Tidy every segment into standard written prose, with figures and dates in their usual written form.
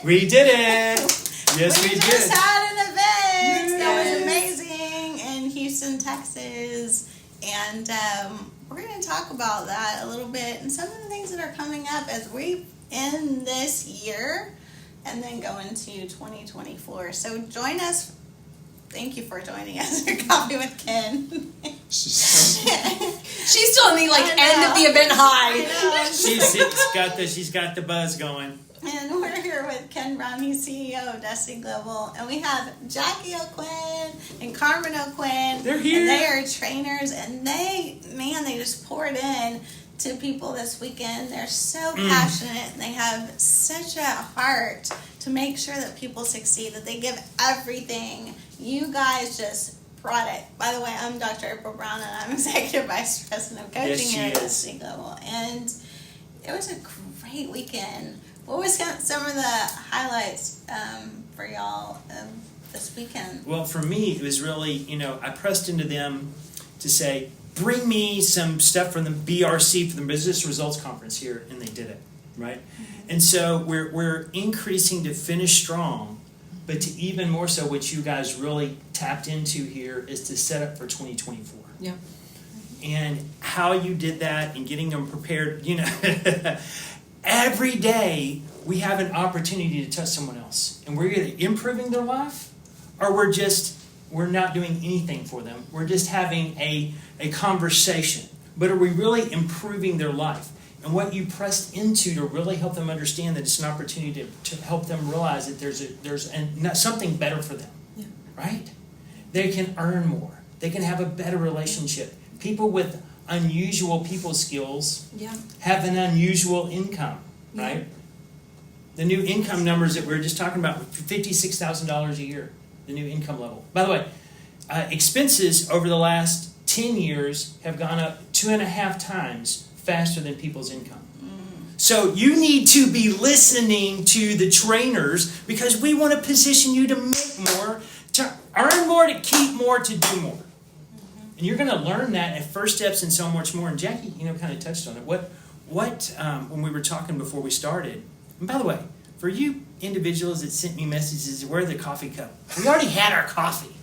We did it. Yes, we We did. just had an event Yay. that was amazing in Houston, Texas. And we're going to talk about that a little bit and some of the things that are coming up as we end this year and then go into 2024. So join us. Thank you for joining us for Coffee with Ken. She's She's still in the I end of the know. event high. She's got the buzz going. And we're here with Ken Brown, he's CEO of Destiny Global. And we have Jackie O'Quinn and Carmen O'Quinn. They're here. And they are trainers. And they just poured in to people this weekend. They're so passionate. And they have such a heart to make sure that people succeed, that they give everything. You guys just brought it. By the way, I'm Dr. April Brown, and I'm Executive Vice President of Coaching Yes, she here at is. Destiny Global. And it was a great weekend. What was some of the highlights for y'all this weekend? Well, for me, it was really, I pressed into them to say, bring me some stuff from the BRC, for the Business Results Conference here, and they did it, right? Mm-hmm. And so we're increasing to finish strong, but to even more so, what you guys really tapped into here is to set up for 2024. Yeah. And how you did that and getting them prepared, every day we have an opportunity to touch someone else. And we're either improving their life or we're not doing anything for them. We're just having a conversation. But are we really improving their life? And what you pressed into to really help them understand that it's an opportunity to help them realize that there's something better for them, right? They can earn more. They can have a better relationship. People with unusual people skills have an unusual income, right? The new income numbers that we were just talking about, $56,000 a year, the new income level. By the way, expenses over the last 10 years have gone up 2.5 times faster than people's income. So you need to be listening to the trainers because we want to position you to make more, to earn more, to keep more, to do more. And you're going to learn that at First Steps and so much more. And Jackie, kind of touched on it. What when we were talking before we started, and by the way, for you individuals that sent me messages, where's the coffee cup? We already had our coffee.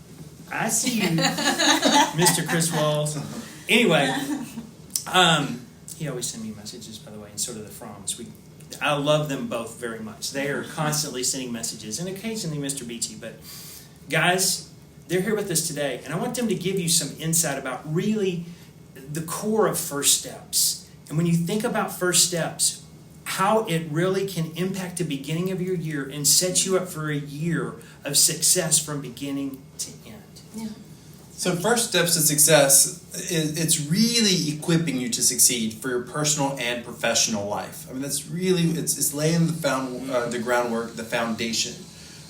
I see you, Mr. Chris Walls. Anyway, he always sends me messages, by the way, and so do the Froms. I love them both very much. They are constantly sending messages, and occasionally Mr. Beachy. But guys, they're here with us today, and I want them to give you some insight about really the core of First Steps. And when you think about First Steps, how it really can impact the beginning of your year and set you up for a year of success from beginning to end. Yeah. So First Steps to Success, it's really equipping you to succeed for your personal and professional life. I mean, that's really, it's laying the groundwork, the foundation,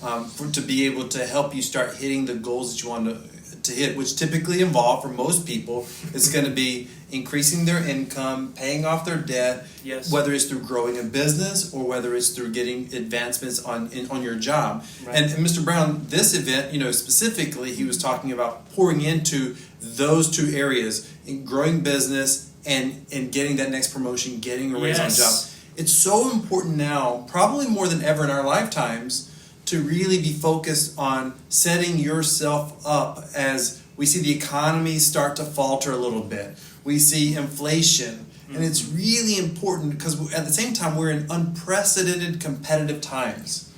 to be able to help you start hitting the goals that you want to hit, which typically involve, for most people, is going to be increasing their income, paying off their debt, whether it's through growing a business or whether it's through getting advancements on your job. Right. And Mr. Brown, this event, specifically, he was talking about pouring into those two areas, in growing business and getting that next promotion, getting a raise on job. It's so important now, probably more than ever in our lifetimes, to really be focused on setting yourself up as we see the economy start to falter a little bit. We see inflation, and it's really important because at the same time we're in unprecedented competitive times.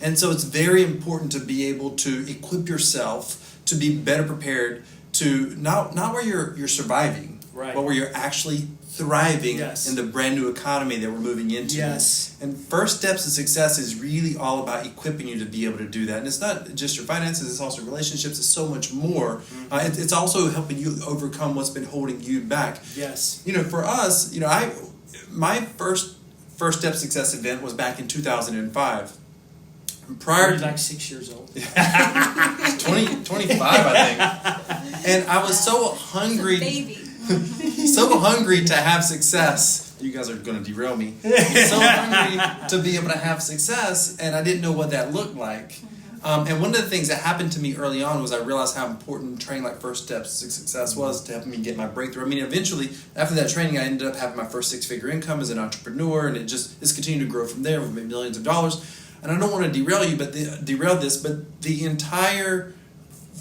And so it's very important to be able to equip yourself to be better prepared to not where you're surviving, but where you're actually thriving in the brand new economy that we're moving into. Yes. And First Steps to Success is really all about equipping you to be able to do that. And it's not just your finances, it's also relationships, it's so much more. It's also helping you overcome what's been holding you back. Yes. For us, my first Step Success event was back in 2005. Prior to like 6 years old. 25, I think. And I was so hungry. Baby. So hungry to have success. You guys are going to derail me. So hungry to be able to have success, and I didn't know what that looked like. And one of the things that happened to me early on was I realized how important training like First Steps to Success was to help me get my breakthrough. I mean, eventually, after that training, I ended up having my first 6-figure income as an entrepreneur, and it's continued to grow from there. We've made millions of dollars. and I don't want to derail you, but derail this, but the entire,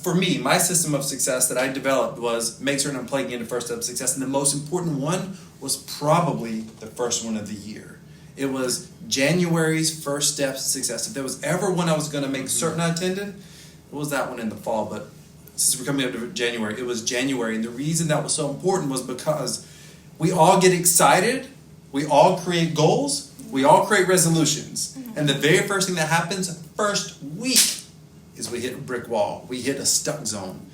for me, my system of success that I developed was make certain I'm plugging into First Step to Success, and the most important one was probably the first one of the year. It was January's First Steps to Success. If there was ever one I was going to make certain I attended, it was that one in the fall. But since we're coming up to January, it was January. And the reason that was so important was because we all get excited, we all create goals, we all create resolutions. And the very first thing that happens, first week, is we hit a brick wall. We hit a stuck zone.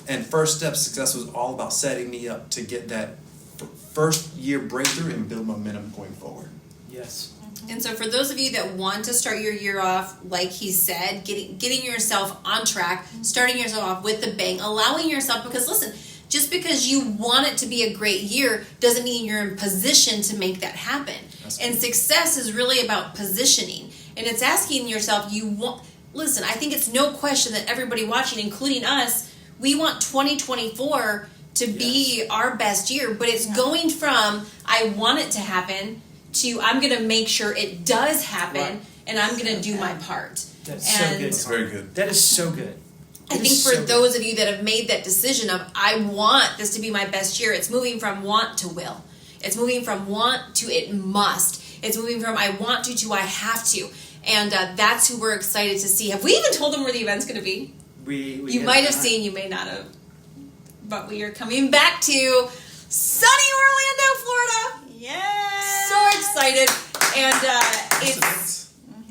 And First Step Success was all about setting me up to get that first year breakthrough and build momentum going forward. Yes. And so for those of you that want to start your year off, like he said, getting yourself on track, starting yourself off with the bang, allowing yourself, because listen, just because you want it to be a great year doesn't mean you're in position to make that happen. And success is really about positioning. And it's asking yourself, listen, I think it's no question that everybody watching, including us, we want 2024 to be our best year, but it's going from, I want it to happen, to I'm going to make sure it does happen, and I'm going to do my part. That's so good. That's very good. That is so good. I think for those of you that have made that decision of, I want this to be my best year, it's moving from want to will. It's moving from want to it must. It's moving from I want to I have to. And that's who we're excited to see. Have we even told them where the event's going to be? We You might have seen, you may not have. But we are coming back to sunny Orlando, Florida. Yeah. So excited. And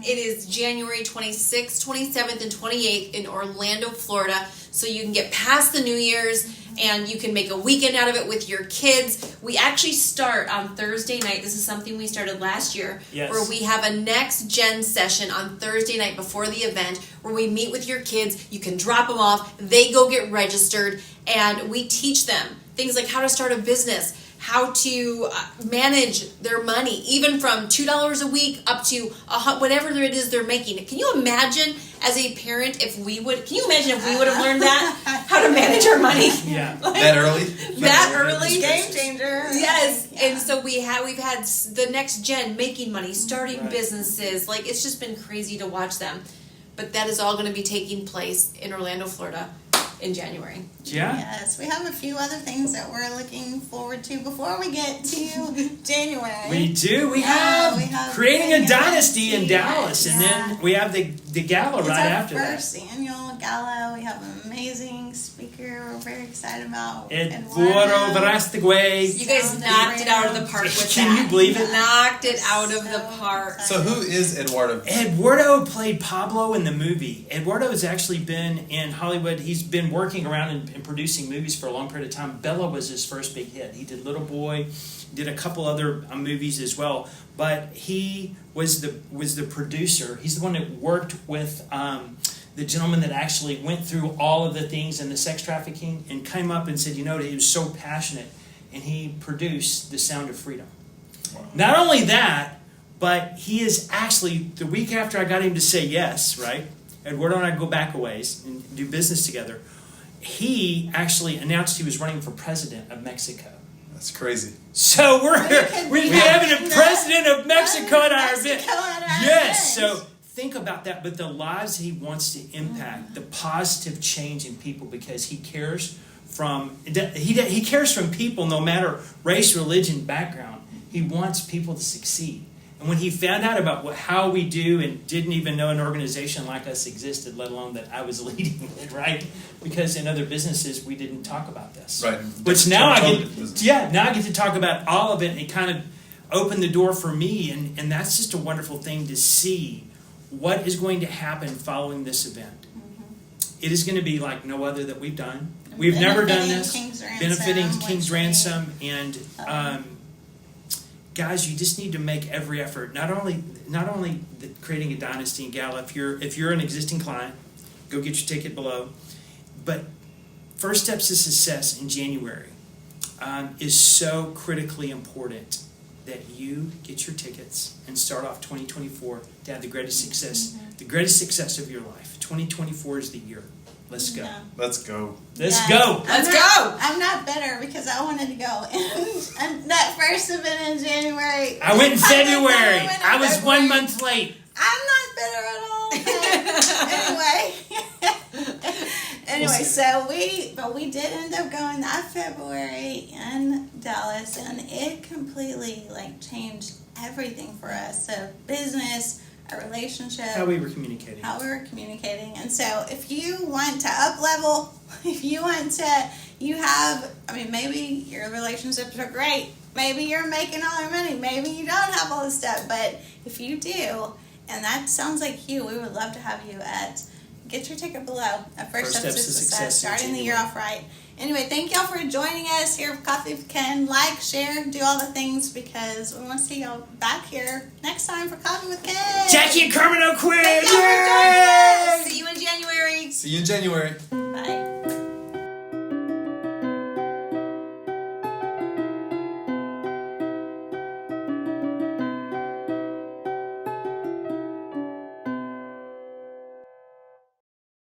it is January 26th, 27th, and 28th in Orlando, Florida. So you can get past the New Year's and you can make a weekend out of it with your kids. We actually start on Thursday night. This is something we started last year. Yes. Where we have a next gen session on Thursday night before the event where we meet with your kids. You can drop them off. They go get registered and we teach them things like how to start a business, how to manage their money, even from $2 a week up to whatever it is they're making. Can you imagine as a parent can you imagine if we would have learned that? How to manage our money? Yeah. That early? That early? Game changer. Yes. Yeah. And so we've had the next gen making money, starting businesses. Like, it's just been crazy to watch them. But that is all going to be taking place in Orlando, Florida in January. Yeah. Yes, we have a few other things that we're looking forward to before we get to January. We do. We have Creating a Dynasty in Dallas, and then we have the gala it's right our after that. first annual gala. We have an amazing speaker we're very excited about. Eduardo Verastegui. You guys knocked it out of the park with that. Can you believe it? Knocked it out of the park. So who is Eduardo? Eduardo played Pablo in the movie. Eduardo has actually been in Hollywood. He's been working around and producing movies for a long period of time. Bella was his first big hit. He did Little Boy, did a couple other movies as well. But he was the producer. He's the one that worked with the gentleman that actually went through all of the things in the sex trafficking and came up and said, he was so passionate, and he produced The Sound of Freedom. Wow. Not only that, but he is actually, the week after I got him to say yes, right? Eduardo and I go back a ways and do business together. He actually announced he was running for president of Mexico. That's crazy. So we're having a president of Mexico at our event. Yes, so think about that. But the lives he wants to impact, the positive change in people, because he cares from people no matter race, religion, background. He wants people to succeed. And when he found out about how we do and didn't even know an organization like us existed, let alone that I was leading it, right? Because in other businesses, we didn't talk about this. Right. Which now I get to talk about all of it, and it kind of opened the door for me. And that's just a wonderful thing to see what is going to happen following this event. It is going to be like no other that we've done. We've never done this. Benefiting King's Ransom. And guys, you just need to make every effort. Not only creating a dynasty and gala. If you're an existing client, go get your ticket below. But First Steps to Success in January is so critically important that you get your tickets and start off 2024 to have the greatest success of your life. 2024 is the year. Let's go. Yeah. Let's go. Let's go. I'm not bitter because I wanted to go. And that first event in January. I went in February. I was 1 month late. I'm not bitter at all. But anyway, so we did end up going that February in Dallas, and it completely like changed everything for us. So business, our relationship, How we were communicating. And so if you want to up level, if you want to, maybe your relationships are great. Maybe you're making all your money. Maybe you don't have all this stuff. But if you do, and that sounds like you, we would love to have you get your ticket below. First Steps to Success, starting the year off right. Anyway, thank y'all for joining us here at Coffee with Ken. Like, share, do all the things, because we want to see y'all back here next time for Coffee with Ken. Jackie and Carmen O'Quinn! Thank y'all for joining us. See you in January. See you in January.